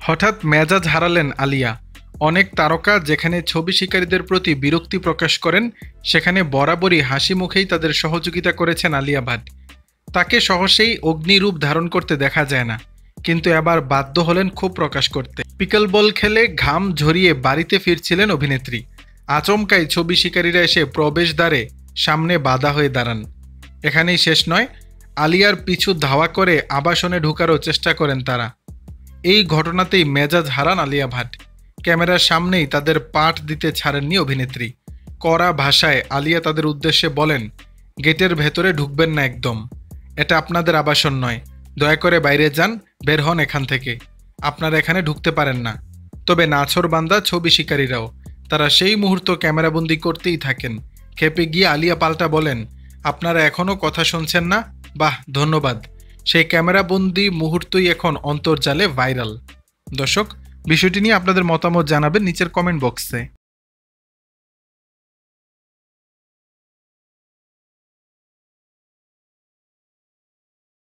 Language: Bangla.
হঠাৎ মেজাজ হারালেন আলিয়া। অনেক তারকা যেখানে ছবি শিকারীদের প্রতি বিরক্তি প্রকাশ করেন, সেখানে বরাবরই হাসি মুখেই তাদের সহযোগিতা করেছেন আলিয়া ভাট। তাকে সহসেই অগ্নিরূপ ধারণ করতে দেখা যায় না, কিন্তু এবার বাধ্য হলেন ক্ষোভ প্রকাশ করতে। পিকল বল খেলে ঘাম ঝরিয়ে বাড়িতে ফিরছিলেন অভিনেত্রী। আচমকাই ছবি শিকারীরা এসে প্রবেশদ্বারে সামনে বাধা হয়ে দাঁড়ান। এখানেই শেষ নয়, আলিয়ার পিছু ধাওয়া করে আবাসনে ঢোকারও চেষ্টা করেন তারা। এই ঘটনাতেই মেজাজ হারান আলিয়া ভাট। ক্যামেরার সামনেই তাদের পাঠ দিতে ছাড়েননি অভিনেত্রী। কড়া ভাষায় আলিয়া তাদের উদ্দেশ্যে বলেন, গেটের ভেতরে ঢুকবেন না একদম। এটা আপনাদের আবাসন নয়, দয়া করে বাইরে যান, বের হন এখান থেকে। আপনারা এখানে ঢুকতে পারেন না। তবে নাছোড়বান্দা ছবি শিকারীরাও, তারা সেই মুহূর্ত ক্যামেরাবন্দি করতেই থাকেন। খেপে গিয়ে আলিয়া পাল্টা বলেন, আপনারা এখনও কথা শুনছেন না? বাহ, ধন্যবাদ। সেই ক্যামেরাবন্দি মুহূর্তই এখন অন্তর্জালে ভাইরাল। দর্শক, বিষয়টি নিয়ে আপনাদের মতামত জানাবেন নিচের কমেন্ট বক্সে।